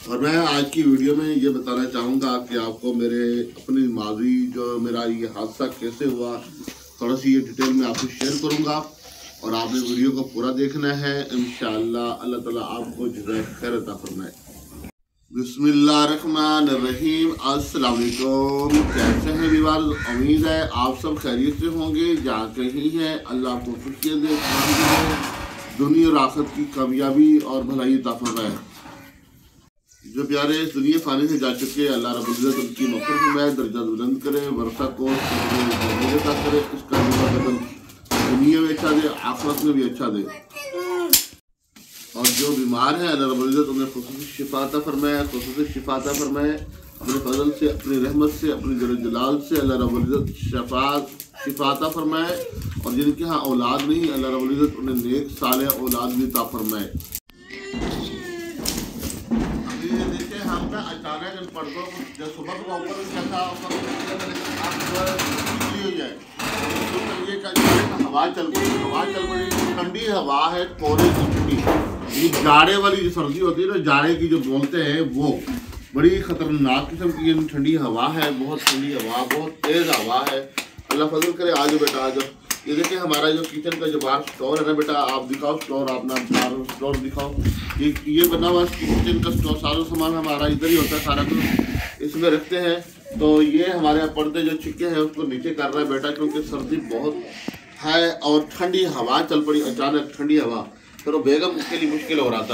और मैं आज की वीडियो में ये बताना चाहूँगा कि आपको मेरे अपनी माजी जो मेरा ये हादसा कैसे हुआ, थोड़ा सी ये डिटेल में आपसे शेयर करूँगा और आपने वीडियो को पूरा देखना है। इंशाअल्लाह अल्लाह ताला आपको जज़ाए खैर अता फरमाए। बिस्मिल्लाहिर्रहमानिर्रहीम। अस्सलाम वालेकुम। कैसे हैं विवार? उम्मीद है आप सब खैरियत से होंगे। जहाँ कहीं है अल्लाह आपको खुशियाँ दे, दुनिया और आखिरत की कामयाबी और भलाई अता फरमाए। जो प्यारे इस दुनिया फानी से जा चुके अल्लाह रब्बुल इज़्ज़त उनकी मग़फ़िरत में दर्जा बुलंद करे, वर्षा को करे, इसका बदल दुनिया में अच्छा दे, आखिरत में भी अच्छा दे। और जो बीमार है अल्लाह रब्बुल इज़्ज़त उन्हें खुसूसी शिफा अता फरमाए, खुसूसी शिफा अता फरमाए अपने फजल से, अपनी रहमत से, अपने जलाल से अल्लाह रब्बुल इज़्ज़त शिफा अता फरमाए। और जिनके यहाँ औलाद नहीं अल्लाह रब्बुल इज़्ज़त उन्हें नेक सालेह औलाद भी अता फरमाए। हम ना अचानक इन पर्दों को जब सुबह को ऊपर कैसा हो जाए तो ये हवा चल पड़ी, ठंडी हवा है, कोहरे की ठंडी, ये जाड़े वाली जो सर्दी होती है ना, जाड़े की जो बोलते हैं वो बड़ी खतरनाक किस्म की ठंडी हवा है, बहुत ठंडी हवा, बहुत तेज हवा है। अल्लाह फजल करे। आज बेटा आज ये देखिए हमारा जो किचन का जो बाहर स्टोर है ना बेटा, आप दिखाओ स्टोर, अपना स्टोर दिखाओ। ये बना हुआ किचन का स्टोर, सारा सामान हमारा इधर ही होता है, सारा कुछ इसमें रखते हैं। तो ये हमारे पर्दे जो छिक्के हैं उसको नीचे कर रहा है बेटा, क्योंकि सर्दी बहुत है और ठंडी हवा चल पड़ी, अचानक ठंडी हवा। फिर तो बेगम के लिए मुश्किल हो रहा था,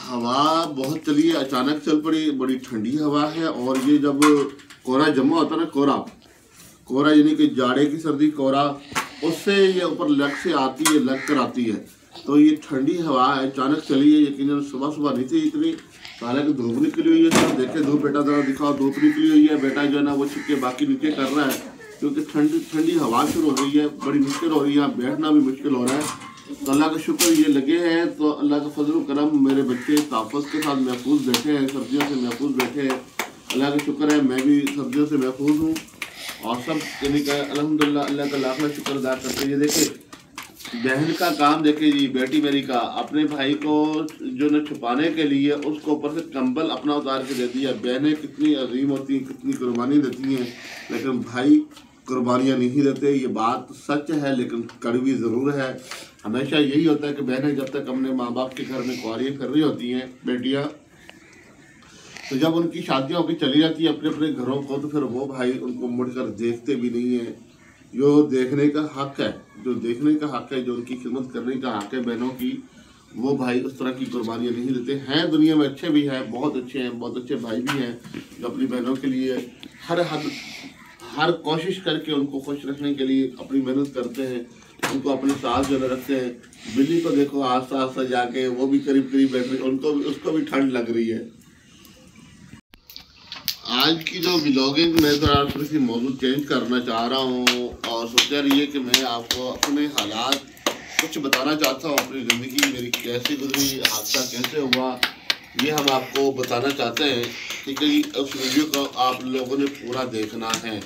हवा बहुत चली है, अचानक चल पड़ी, बड़ी ठंडी हवा है। और ये जब कोहरा जमा होता है ना, कोहरा यानी कि जाड़े की सर्दी कोहरा, उससे ये ऊपर लग से आती है, लग कर आती है। तो ये ठंडी हवा है, अचानक चली है। यकीनन सुबह नहीं थी इतनी, हालांकि धूप निकली हुई है। तो देखे धूप बेटा, जरा दिखाओ, धूप निकली हुई है बेटा, जो है ना वो छिक्के बाकी नीचे कर रहा है, क्योंकि ठंडी हवा शुरू हो गई है, बड़ी मुश्किल हो रही है, बैठना भी मुश्किल हो रहा है। तो अल्लाह का शुक्र ये लगे हैं, तो अल्लाह का फजल करम, मेरे बच्चे ताफ़ुज़ के साथ महफूज बैठे हैं, सर्दियों से महफूज बैठे हैं। अल्लाह का शुक्र है, मैं भी सर्दियों से महफूज हूँ और सब यानी कि अल्हम्दुलिल्लाह अल्लाह का लाख शुक्र अदा करते हैं। ये देखे बहन का काम देखे जी, बेटी मेरी का अपने भाई को जो न छुपाने के लिए उसको ऊपर से कंबल अपना उतार के दे दिया। बहनें कितनी अजीम होती हैं, कितनी कुर्बानी देती हैं, लेकिन भाई कुर्बानियाँ नहीं देते। ये बात सच है, लेकिन कड़वी ज़रूर है। हमेशा यही होता है कि बहनें जब तक अपने माँ बाप के घर में कुंवारी फिर रही होती हैं बेटियाँ, तो जब उनकी शादियाँ होकर चली जाती है अपने अपने घरों को, तो फिर वो भाई उनको मुड़कर देखते भी नहीं है। जो देखने का हक है, जो उनकी खिदमत करने का हक है बहनों की, वो भाई उस तरह की कुर्बानियाँ नहीं देते हैं। दुनिया में अच्छे भी हैं, बहुत अच्छे भाई भी हैं जो अपनी बहनों के लिए हर कोशिश करके उनको खुश रखने के लिए अपनी मेहनत करते हैं, उनको अपने साथ जो रखते हैं। बिल्ली को देखो आस्ता जाके वो भी करीब बैठ रही, उसको भी ठंड लग रही है। आज की जो व्लॉगिंग मैं थोड़ा सी मौजूद चेंज करना चाह रहा हूँ और सोचा रही है कि मैं आपको अपने हालात कुछ बताना चाहता हूँ, अपनी ज़िंदगी मेरी कैसे गुजरी, हादसा कैसे हुआ, ये हम आपको बताना चाहते हैं। ठीक है जी, उस वीडियो को आप लोगों ने पूरा देखना है।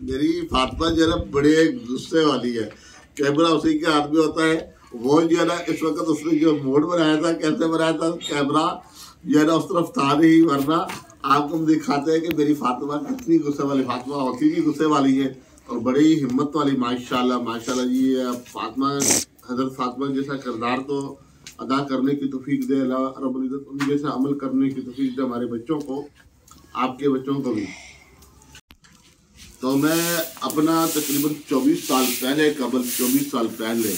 मेरी फातिमा जो है ना बड़े गुस्से वाली है, कैमरा उसी के हाथ में होता है। वो जो है ना इस वक्त उसने जो मोड बनाया था, कैसे बनाया था कैमरा जो है ना उस तरफ था नहीं, वरना आपको हम दिखाते हैं कि मेरी फातिमा कितनी गुस्से वाली। फातिमा होती भी गुस्से वाली है और बड़ी हिम्मत वाली, माशाल्लाह जी। फातिमा, हज़रत फातिमा जैसा किरदार तो अदा करने की तौफीक दे अल्लाह रब्बुल इज़्ज़त, उन जैसा अमल करने की तौफीक दे हमारे बच्चों को, आपके बच्चों को भी। तो मैं अपना तकरीबन 24 साल पहले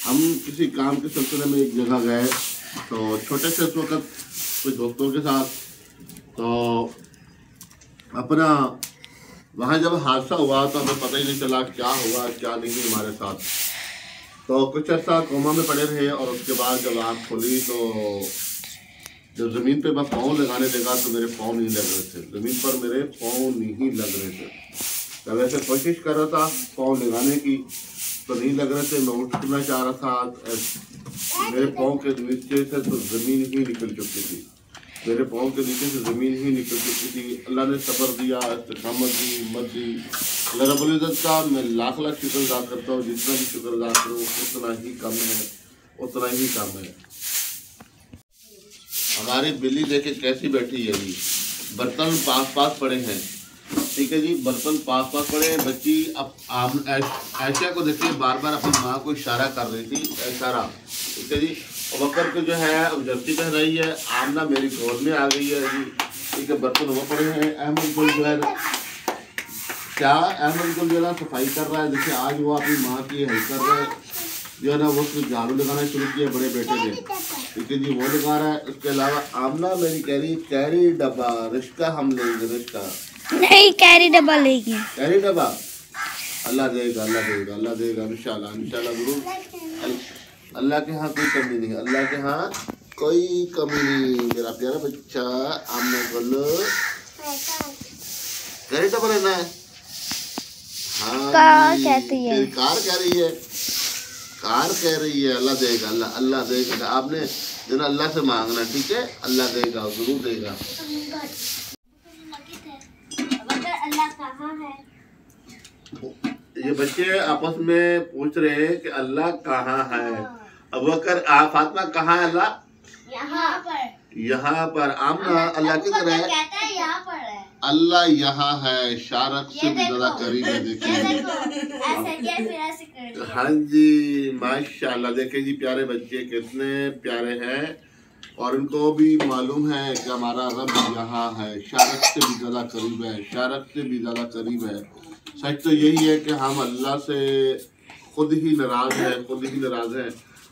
हम किसी काम के सिलसिले में एक जगह गए, तो छोटे से उस वक्त कुछ दोस्तों के साथ, तो अपना वहाँ जब हादसा हुआ तो हमें पता ही नहीं चला क्या हुआ क्या नहीं हमारे साथ। तो कुछ ऐसा कोमा में पड़े रहे और उसके बाद जब आँख खुली तो जब ज़मीन पे मैं पाँव लगाने लगा तो मेरे पाँव नहीं लग रहे थे, ज़मीन पर मेरे पाँव नहीं लग रहे थे। जब ऐसे कोशिश कर रहा था पाँव लगाने की तो नहीं लग रहे थे, मैं उठना चाह रहा था, मेरे पाँव के नीचे से तो ज़मीन ही निकल चुकी थी, मेरे पाँव के नीचे से ज़मीन ही निकल चुकी थी। अल्लाह ने सब्र दिया, इस्तिक़ामत दी, हिम्मत दी। अल्लाह रब्बुल इज़्ज़त का मैं लाख शुक्र अदा करता हूँ, जितना भी शुक्र अदा करूँ उतना ही कम है। उतना ही कम है। हमारी बिल्ली देखे कैसी बैठी है जी, बर्तन पास पास पड़े हैं, ठीक है जी, बर्तन पास पास पड़े हैं। बच्ची अब ऐशा को देखिए बार बार अपनी माँ को इशारा कर रही थी, इशारा, ठीक है जी। वकर को जो है अब जर्सी पहन रही है, आमना मेरी गोद में आ गई है जी, ठीक है। बर्तन वो पड़े हैं। अहमद गुल जो है क्या, अहमद गुल जो है सफाई कर रहा है, देखिए आज वो अपनी माँ की हेल्प कर रहा है, जो है ना वो झाड़ू लगाना शुरू किया बड़े बेटे ने, ठीक है जी, वो लगा रहा है। उसके अलावा आमना मेरी कह रही कैरी डब्बा रिश्का हम लेंगे, रिश्का नहीं कैरी डब्बा लेंगे, कैरी डब्बा अल्लाह देगा, अल्लाह देगा, अल्लाह देगा इंशाल्लाह, इंशाल्लाह गुरु। अल्लाह के यहाँ कोई कमी नहीं, अल्लाह के यहाँ कोई कमी नहीं। मेरा प्यारा बच्चा आमना बोलो कैरी डब्बा लेना है। हाँ कार कहती है, कार कह रही है, कार कह रही है। अल्लाह देगा, अल्लाह अल्लाह देगा। आपने जो ना अल्लाह से मांगना, ठीक है, अल्लाह देगा, जरूर देगा। अल्लाह कहाँ है? ये बच्चे आपस में पूछ रहे हैं कि अल्लाह कहाँ है। अब वकर फातिमा कहाँ है अल्लाह? यहाँ पर, यहाँ पर। आमना अल्लाह की तरह है, कहता है यहाँ पर है, अल्लाह यहाँ है, शारक से भी ज्यादा करीब है। देखिए हाँ जी, माशाल्लाह, देखे जी प्यारे बच्चे कितने प्यारे हैं, और उनको भी मालूम है कि हमारा रब यहाँ है, शारक से भी ज्यादा करीब है, शारक से भी ज्यादा करीब है। सच तो यही है कि हम अल्लाह से खुद ही नाराज है, खुद ही नाराज है।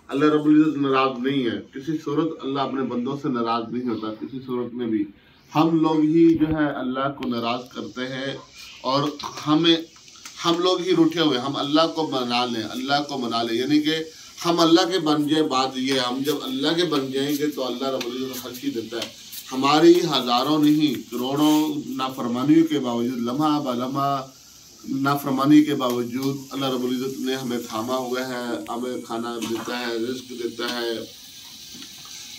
अल्लाह रब्बुल इज्जत नाराज नहीं है, किसी सूरत अल्लाह अपने बंदों से नाराज नहीं होता, किसी सूरत में भी। हम लोग ही जो है अल्लाह को नाराज करते हैं, और हम लोग ही रूठे हुए। हम अल्लाह को बना लें, अल्लाह को बना लें, यानी कि हम अल्लाह के बन जाए। बात ये, हम जब अल्लाह के बन जाएंगे तो अल्लाह रब्बुल इज्जत हर चीज़ देता है। हमारी हज़ारों नहीं करोड़ों नाफरमानियों के बावजूद, लम्हा ब लम्हा नाफरमानी के बावजूद अल्लाह रब्बुल इज्जत ने हमें थामा हुआ है, हमें खाना देता है, रिस्क देता है,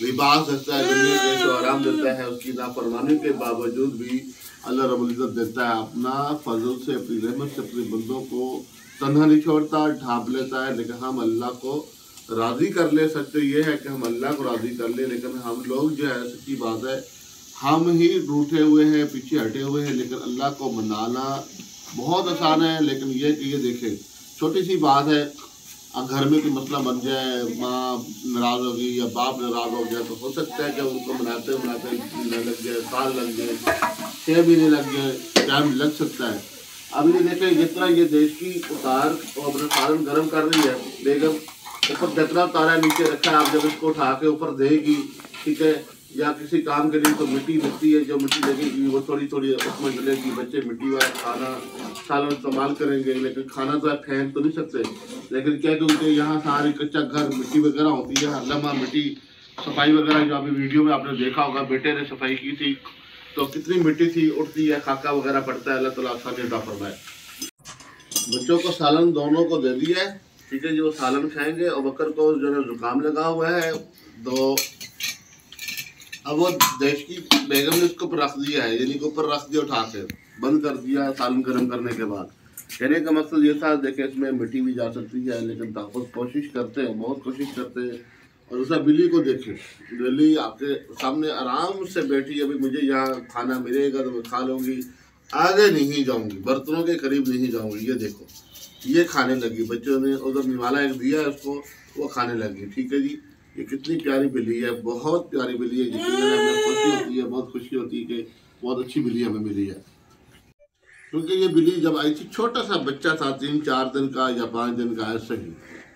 लिबास देता है, दुनिया के आराम देता है। उसकी नाफरमानी के बावजूद भी अल्लाह रब्बुल इज्जत देता है, अपना फजल से, अपनी रहमत से अपने बंदों को तन्हा नहीं छोड़ता, ढांप लेता है। लेकिन हम अल्लाह को राज़ी कर ले। सच तो ये है कि हम अल्लाह को राज़ी कर ले, लेकिन हम लोग जो है, सच्ची बात है, हम ही रूठे हुए हैं, पीछे हटे हुए हैं। लेकिन अल्लाह को मनाना बहुत आसान है, लेकिन ये देखें, छोटी सी बात है, घर में कोई मसला बन जाए, माँ नाराज़ हो गई या बाप नाराज़ हो गया, तो हो सकता है कि उनको मनाते महीना लग जाए, साल लग जाए, 6 महीने लग जाए, टाइम लग सकता है। अब ये देखें, जितना ये देश की उतार और अपना सालन गर्म कर रही है बेगम, ऊपर जितना तारा नीचे रखा है, आप जब इसको उठा के ऊपर देगी, ठीक है, या किसी काम के लिए तो मिट्टी लगती है, जो मिट्टी लगेगी वो थोड़ी थोड़ी उसमें डलेगी। बच्चे मिट्टी वाला खाना सालन इस्तेमाल करेंगे, लेकिन खाना तो आप फेंक तो नहीं सकते। लेकिन क्या कि उनके यहाँ सारी कच्चा घर मिट्टी वगैरह होती है, हर लम्हा मिट्टी, सफाई वगैरह जो अभी वीडियो में आपने देखा होगा, बेटे ने सफाई की थी तो कितनी मिट्टी थी, उठती है, खाका वगैरह पड़ता है। अल्लाह ताला आसानी अता फरमाए। बच्चों को सालन दोनों को दे दिया है, ठीक है जी, वो सालन खाएंगे। और बकर को जो है जुकाम लगा हुआ है, तो अब वो देश की बेगम ने उसको ऊपर रख दिया है, यानी कि ऊपर रख दिया, उठा के बंद कर दिया सालन गर्म करने के बाद। कहने का मकसद ये था, देखे इसमें मिट्टी भी जा सकती है, लेकिन तहफ़्फ़ुज़ कोशिश करते हैं, बहुत कोशिश करते हैं। और दूसरा बिल्ली को देखें, बिल्ली आपके सामने आराम से बैठी है, अभी मुझे यहाँ खाना मिलेगा तो मैं खा लूँगी, आगे नहीं जाऊँगी, बर्तनों के करीब नहीं जाऊँगी। ये देखो, ये खाने लगी, बच्चों ने उधर निवाला एक दिया है उसको, वो खाने लगी, ठीक है जी। ये कितनी प्यारी बिल्ली है, बहुत प्यारी बिल्ली है, जिसकी हमें खुशी होती है, बहुत खुशी होती है कि बहुत अच्छी बिल्ली हमें मिली है। क्योंकि ये बिल्ली जब आई थी, छोटा सा बच्चा था, 3-4 दिन का या 5 दिन का, ऐसे ही,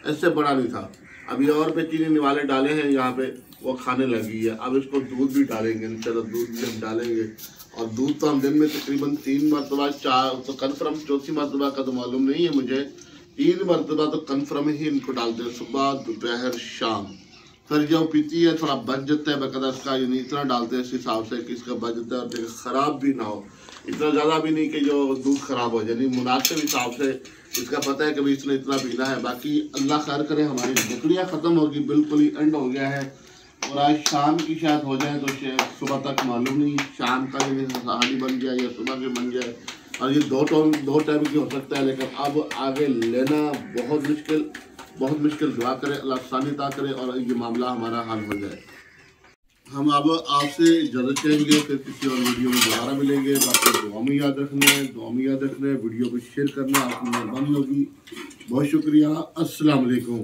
ऐसे बड़ा नहीं था। अभी और बच्ची ने निवाले डाले हैं यहाँ पे, वो खाने लगी है। अब इसको दूध भी डालेंगे, इंशाल्लाह दूध भी हम डालेंगे। और दूध तो हम दिन में तकरीबन 3 मरतबा, 4 तो कन्फर्म, चौथी मरतबा का तो मालूम नहीं है मुझे, 3 मरतबा तो कन्फर्म ही इनको डालते हैं, सुबह दोपहर शाम। फिर जब पीती है थोड़ा बच जाता है बकायदा इसका, यानी इतना डालते हैं इस हिसाब से कि इसका बच जाता है, और ख़राब भी ना हो, इतना ज़्यादा भी नहीं कि जो दूध ख़राब हो जाए, यानी मुनासिब हिसाब से इसका पता है कि भाई इसने इतना पीना है। बाकी अल्लाह खैर करे, हमारी बकरियाँ ख़त्म होगी, बिल्कुल ही एंड हो गया है, और आज शाम की शायद हो जाए तो सुबह तक मालूम नहीं, शाम का ही सहारी बन जाए या सुबह के बन जाए, और ये 2 टाइम की हो सकता है। लेकिन अब आगे लेना बहुत मुश्किल, बहुत मुश्किल, दुआ करें अल्लाह आसानी अता करे और ये मामला हमारा हल हो जाए। हम अब आपसे इजाज़त चाहेंगे, फिर किसी और वीडियो में दोबारा मिलेंगे। बाकी दुआ में याद रखना है, वीडियो को शेयर करना आपकी मेहरबानी होगी। बहुत शुक्रिया। अस्सलाम वालेकुम।